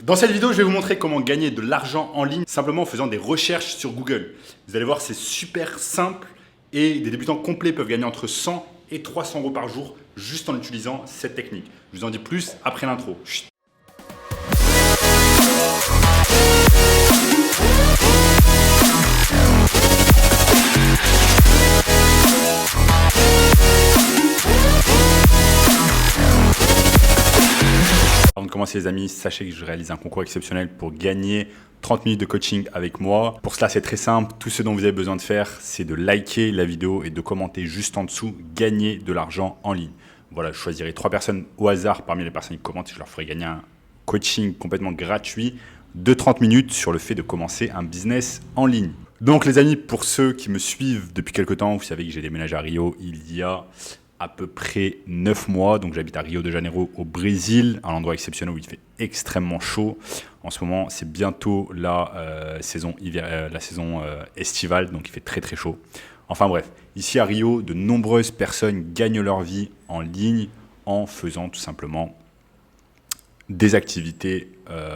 Dans cette vidéo, je vais vous montrer comment gagner de l'argent en ligne simplement en faisant des recherches sur Google. Vous allez voir, c'est super simple et des débutants complets peuvent gagner entre 100 et 300 euros par jour juste en utilisant cette technique. Je vous en dis plus après l'intro. Chut. Avant de commencer les amis, sachez que je réalise un concours exceptionnel pour gagner 30 minutes de coaching avec moi. Pour cela, c'est très simple. Tout ce dont vous avez besoin de faire, c'est de liker la vidéo et de commenter juste en dessous « Gagner de l'argent en ligne ». Voilà, je choisirai 3 personnes au hasard parmi les personnes qui commentent et je leur ferai gagner un coaching complètement gratuit de 30 minutes sur le fait de commencer un business en ligne. Donc les amis, pour ceux qui me suivent depuis quelques temps, vous savez que j'ai déménagé à Rio il y a à peu près 9 mois. Donc j'habite à Rio de Janeiro au Brésil, un endroit exceptionnel où il fait extrêmement chaud. En ce moment, c'est bientôt la saison estivale, donc il fait très très chaud. Enfin bref, ici à Rio, de nombreuses personnes gagnent leur vie en ligne en faisant tout simplement des activités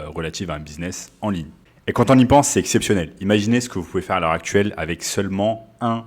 relatives à un business en ligne. Et quand on y pense, c'est exceptionnel. Imaginez ce que vous pouvez faire à l'heure actuelle avec seulement un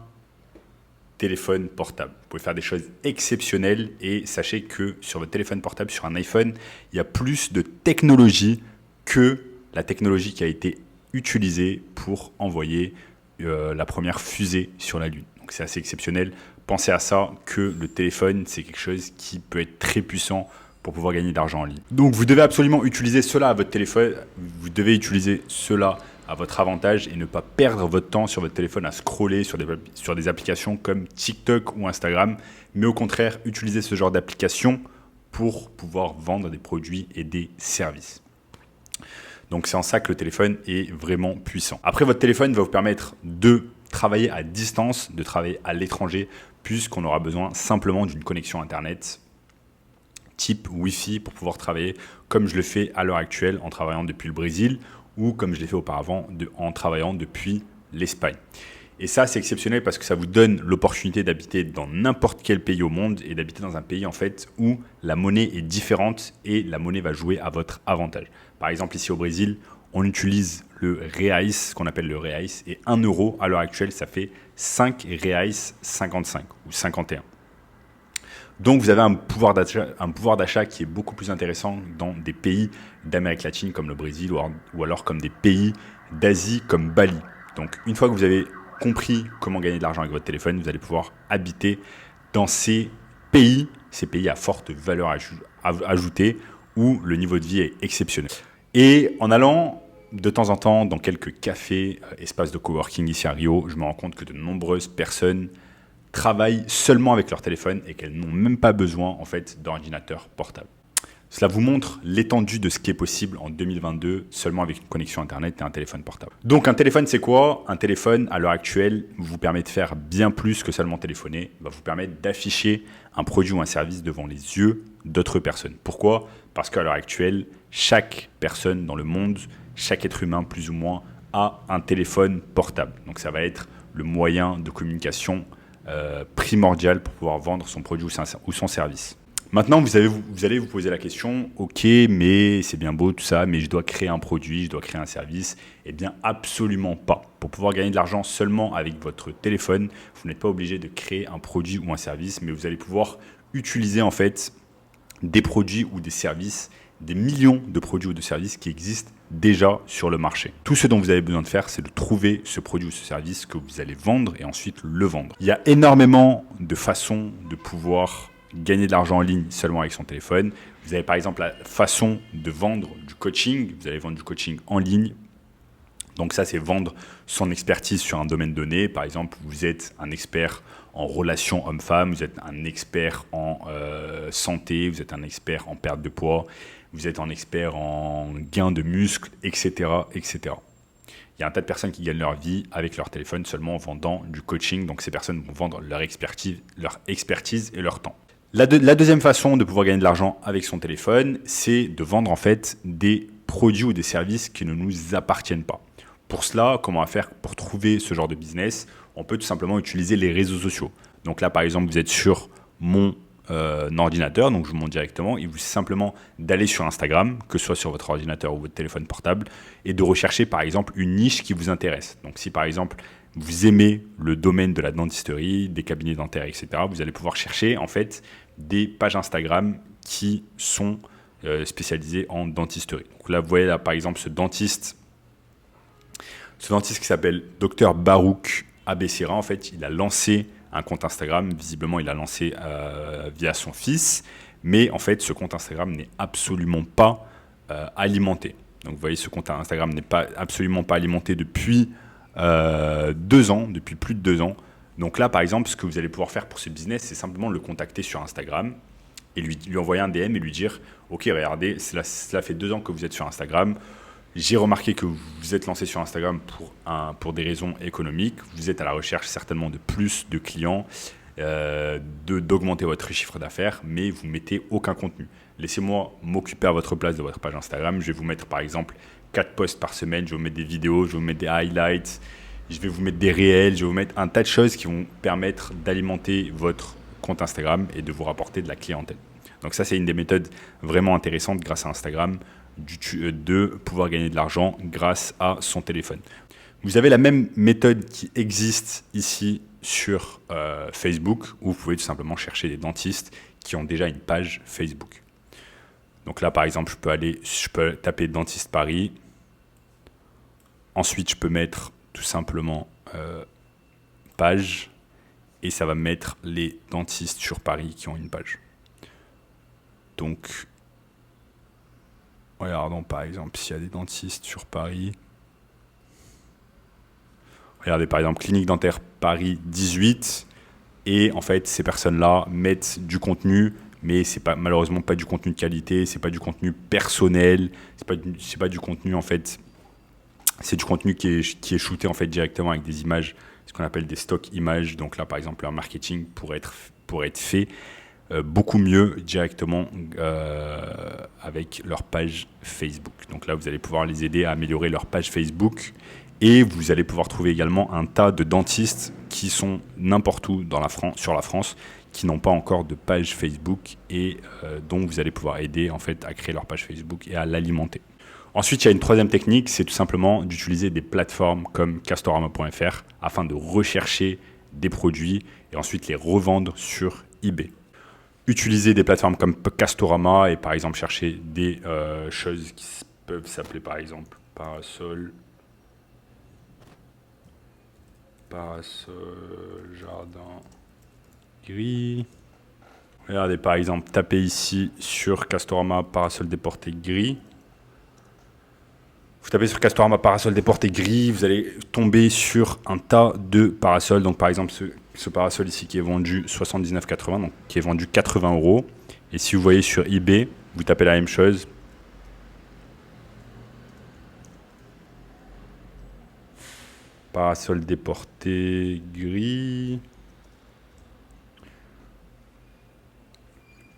téléphone portable. Vous pouvez faire des choses exceptionnelles et sachez que sur votre téléphone portable, sur un iPhone, il y a plus de technologie que la technologie qui a été utilisée pour envoyer la première fusée sur la Lune. Donc c'est assez exceptionnel. Pensez à ça, que le téléphone, c'est quelque chose qui peut être très puissant pour pouvoir gagner de l'argent en ligne. Donc vous devez absolument utiliser cela à votre téléphone. Vous devez utiliser cela à votre avantage et ne pas perdre votre temps sur votre téléphone à scroller sur des applications comme TikTok ou Instagram, mais au contraire, utilisez ce genre d'application pour pouvoir vendre des produits et des services. Donc c'est en ça que le téléphone est vraiment puissant. Après, votre téléphone va vous permettre de travailler à distance, de travailler à l'étranger, puisqu'on aura besoin simplement d'une connexion Internet type Wi-Fi pour pouvoir travailler comme je le fais à l'heure actuelle en travaillant depuis le Brésil ou comme je l'ai fait auparavant en travaillant depuis l'Espagne. Et ça, c'est exceptionnel parce que ça vous donne l'opportunité d'habiter dans n'importe quel pays au monde et d'habiter dans un pays en fait où la monnaie est différente et la monnaie va jouer à votre avantage. Par exemple, ici au Brésil, on utilise le reais, ce qu'on appelle le reais, et 1 euro à l'heure actuelle, ça fait 5 reais 55 ou 51. Donc, vous avez un pouvoir d'achat qui est beaucoup plus intéressant dans des pays d'Amérique latine comme le Brésil ou alors comme des pays d'Asie comme Bali. Donc, une fois que vous avez compris comment gagner de l'argent avec votre téléphone, vous allez pouvoir habiter dans ces pays à forte valeur ajoutée où le niveau de vie est exceptionnel. Et en allant de temps en temps dans quelques cafés, espaces de coworking ici à Rio, je me rends compte que de nombreuses personnes travaillent seulement avec leur téléphone et qu'elles n'ont même pas besoin en fait d'ordinateur portable. Cela vous montre l'étendue de ce qui est possible en 2022 seulement avec une connexion Internet et un téléphone portable. Donc un téléphone, c'est quoi? Un téléphone, à l'heure actuelle, vous permet de faire bien plus que seulement téléphoner. Il va vous permettre d'afficher un produit ou un service devant les yeux d'autres personnes. Pourquoi? Parce qu'à l'heure actuelle, chaque personne dans le monde, chaque être humain plus ou moins, a un téléphone portable. Donc ça va être le moyen de communication primordial pour pouvoir vendre son produit ou son service. Maintenant, vous allez vous poser la question, ok, mais c'est bien beau tout ça, mais je dois créer un produit, je dois créer un service. Eh bien, absolument pas. Pour pouvoir gagner de l'argent seulement avec votre téléphone, vous n'êtes pas obligé de créer un produit ou un service, mais vous allez pouvoir utiliser en fait des produits ou des services, des millions de produits ou de services qui existent déjà sur le marché. Tout ce dont vous avez besoin de faire, c'est de trouver ce produit ou ce service que vous allez vendre et ensuite le vendre. Il y a énormément de façons de pouvoir gagner de l'argent en ligne seulement avec son téléphone. Vous avez par exemple la façon de vendre du coaching. Vous allez vendre du coaching en ligne. Donc ça, c'est vendre son expertise sur un domaine donné. Par exemple, vous êtes un expert en relations homme-femme, vous êtes un expert en santé, vous êtes un expert en perte de poids, vous êtes un expert en gain de muscles, etc., etc. Il y a un tas de personnes qui gagnent leur vie avec leur téléphone seulement en vendant du coaching. Donc ces personnes vont vendre leur expertise et leur temps. La deuxième façon de pouvoir gagner de l'argent avec son téléphone, c'est de vendre en fait des produits ou des services qui ne nous appartiennent pas. Pour cela, comment faire pour trouver ce genre de business? On peut tout simplement utiliser les réseaux sociaux. Donc là, par exemple, vous êtes sur mon ordinateur. Donc je vous montre directement. Il vous suffit simplement d'aller sur Instagram, que ce soit sur votre ordinateur ou votre téléphone portable, et de rechercher par exemple une niche qui vous intéresse. Donc si par exemple vous aimez le domaine de la dentisterie, des cabinets dentaires, etc., vous allez pouvoir chercher en fait des pages Instagram qui sont spécialisées en dentisterie. Donc là, vous voyez là par exemple ce dentiste qui s'appelle Dr Barouk Abessira. En fait, il a lancé un compte Instagram. Visiblement, il l'a lancé via son fils. Mais en fait, ce compte Instagram n'est absolument pas alimenté. Donc vous voyez, ce compte Instagram n'est absolument pas alimenté depuis 2 ans, depuis plus de 2 ans. Donc là, par exemple, ce que vous allez pouvoir faire pour ce business, c'est simplement le contacter sur Instagram et lui envoyer un DM et lui dire « Ok, regardez, cela fait 2 ans que vous êtes sur Instagram. J'ai remarqué que vous vous êtes lancé sur Instagram pour des raisons économiques. Vous êtes à la recherche certainement de plus de clients, d'augmenter votre chiffre d'affaires, mais vous ne mettez aucun contenu. Laissez-moi m'occuper à votre place de votre page Instagram. Je vais vous mettre par exemple 4 posts par semaine. Je vais vous mettre des vidéos, je vais vous mettre des highlights, je vais vous mettre des réels, je vais vous mettre un tas de choses qui vont permettre d'alimenter votre compte Instagram et de vous rapporter de la clientèle. Donc ça, c'est une des méthodes vraiment intéressantes grâce à Instagram, de pouvoir gagner de l'argent grâce à son téléphone. Vous avez la même méthode qui existe ici sur Facebook, où vous pouvez tout simplement chercher des dentistes qui ont déjà une page Facebook. Donc là, par exemple, je peux taper dentiste Paris. Ensuite, je peux mettre tout simplement page, et ça va me mettre les dentistes sur Paris qui ont une page. Donc, regardons par exemple s'il y a des dentistes sur Paris. Regardez par exemple Clinique Dentaire Paris 18. Et en fait, ces personnes-là mettent du contenu, mais c'est pas, malheureusement pas du contenu de qualité, c'est pas du contenu personnel, c'est pas du contenu en fait, c'est du contenu qui est shooté en fait directement avec des images, ce qu'on appelle des stock images. Donc là, par exemple, leur marketing pourrait être fait beaucoup mieux directement avec leur page Facebook. Donc là, vous allez pouvoir les aider à améliorer leur page Facebook, et vous allez pouvoir trouver également un tas de dentistes qui sont n'importe où sur la France, qui n'ont pas encore de page Facebook et dont vous allez pouvoir aider en fait à créer leur page Facebook et à l'alimenter. Ensuite, il y a une troisième technique, c'est tout simplement d'utiliser des plateformes comme Castorama.fr afin de rechercher des produits et ensuite les revendre sur eBay. Utiliser des plateformes comme Castorama et par exemple chercher des choses qui peuvent s'appeler par exemple parasol, jardin gris. Regardez par exemple, tapez ici sur Castorama parasol déporté gris. Vous tapez sur Castorama parasol déporté gris, vous allez tomber sur un tas de parasols. Donc par exemple ce parasol ici qui est vendu 79,80, donc qui est vendu 80 €. Et si vous voyez sur eBay, vous tapez la même chose. Parasol déporté gris.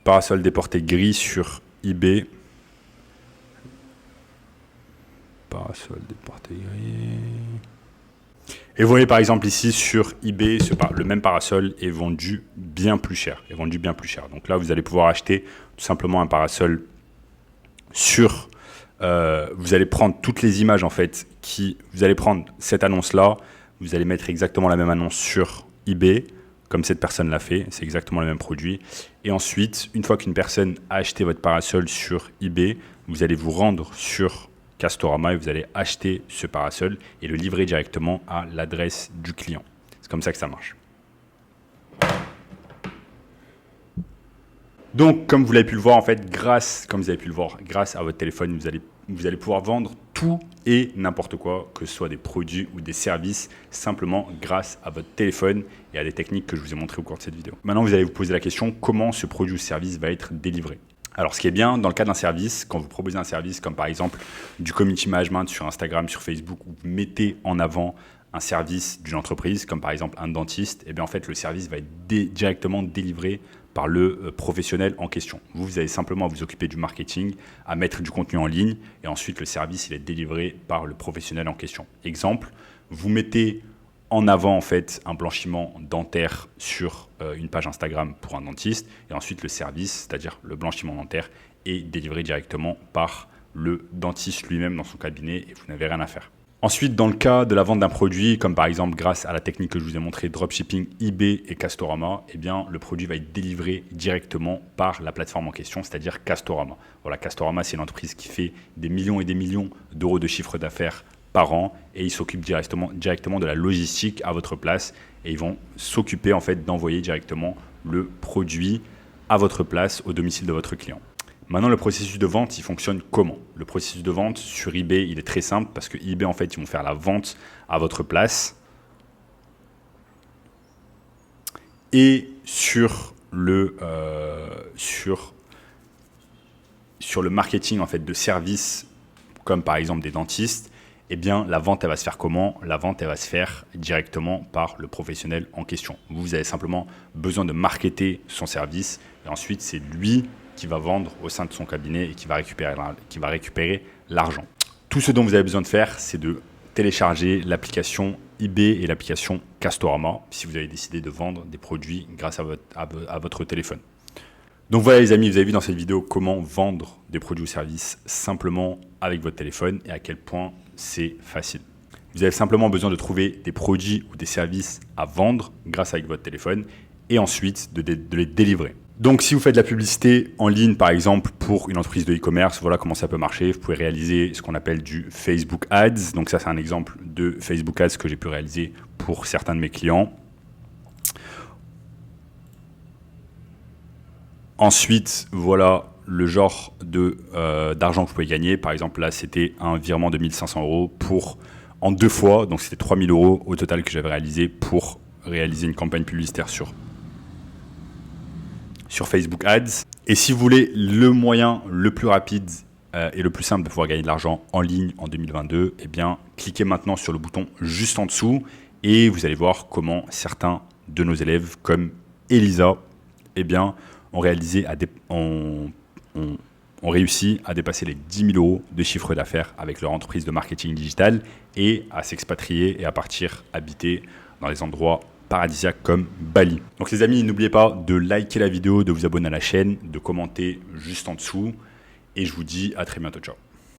Parasol déporté gris sur eBay. Parasol déporté gris. Et vous voyez par exemple ici sur eBay, le même parasol est vendu bien plus cher. Donc là, vous allez pouvoir acheter tout simplement un parasol sur... vous allez prendre toutes les images en fait, vous allez prendre cette annonce-là, vous allez mettre exactement la même annonce sur eBay, comme cette personne l'a fait, c'est exactement le même produit. Et ensuite, une fois qu'une personne a acheté votre parasol sur eBay, vous allez vous rendre sur Castorama et vous allez acheter ce parasol et le livrer directement à l'adresse du client. C'est comme ça que ça marche. Donc, comme vous l'avez pu le voir, en fait, grâce à votre téléphone, vous allez pouvoir vendre tout et n'importe quoi, que ce soit des produits ou des services, simplement grâce à votre téléphone et à des techniques que je vous ai montrées au cours de cette vidéo. Maintenant, vous allez vous poser la question, comment ce produit ou service va être délivré ? Alors, ce qui est bien, dans le cas d'un service, quand vous proposez un service comme par exemple du community management sur Instagram, sur Facebook, où vous mettez en avant un service d'une entreprise, comme par exemple un dentiste, et bien en fait, le service va être directement délivré par le professionnel en question. Vous allez simplement à vous occuper du marketing, à mettre du contenu en ligne, et ensuite le service il est délivré par le professionnel en question. Exemple, vous mettez en avant en fait un blanchiment dentaire sur une page Instagram pour un dentiste, et ensuite le service, c'est-à-dire le blanchiment dentaire, est délivré directement par le dentiste lui-même dans son cabinet et vous n'avez rien à faire. Ensuite, dans le cas de la vente d'un produit, comme par exemple grâce à la technique que je vous ai montré, dropshipping, eBay et Castorama, eh bien, le produit va être délivré directement par la plateforme en question, c'est-à-dire Castorama. Voilà, Castorama, c'est une entreprise qui fait des millions et des millions d'euros de chiffre d'affaires par an et ils s'occupent directement de la logistique à votre place et ils vont s'occuper en fait d'envoyer directement le produit à votre place au domicile de votre client. Maintenant, le processus de vente, il fonctionne comment? Le processus de vente sur eBay, il est très simple parce que eBay, en fait, ils vont faire la vente à votre place. Et sur le marketing en fait, de services, comme par exemple des dentistes, eh bien, la vente, elle va se faire comment? La vente, elle va se faire directement par le professionnel en question. Vous avez simplement besoin de marketer son service et ensuite, c'est lui qui va vendre au sein de son cabinet et qui va récupérer l'argent. Tout ce dont vous avez besoin de faire, c'est de télécharger l'application eBay et l'application Castorama si vous avez décidé de vendre des produits grâce à votre téléphone. Donc voilà les amis, vous avez vu dans cette vidéo comment vendre des produits ou services simplement avec votre téléphone et à quel point c'est facile. Vous avez simplement besoin de trouver des produits ou des services à vendre grâce avec votre téléphone et ensuite de les délivrer. Donc, si vous faites de la publicité en ligne, par exemple, pour une entreprise de e-commerce, voilà comment ça peut marcher. Vous pouvez réaliser ce qu'on appelle du Facebook Ads. Donc, ça, c'est un exemple de Facebook Ads que j'ai pu réaliser pour certains de mes clients. Ensuite, voilà le genre d'argent que vous pouvez gagner. Par exemple, là, c'était un virement de 1 500 € en 2 fois. Donc, c'était 3 000 € au total que j'avais réalisé pour réaliser une campagne publicitaire sur Facebook Ads. Et si vous voulez le moyen le plus rapide et le plus simple de pouvoir gagner de l'argent en ligne en 2022, eh bien, cliquez maintenant sur le bouton juste en dessous et vous allez voir comment certains de nos élèves, comme Elisa, eh bien, ont réussi à dépasser les 10 000 € de chiffre d'affaires avec leur entreprise de marketing digital et à s'expatrier et à partir habiter dans les endroits paradisiaques comme Bali. Donc les amis, n'oubliez pas de liker la vidéo, de vous abonner à la chaîne, de commenter juste en dessous et je vous dis à très bientôt. Ciao.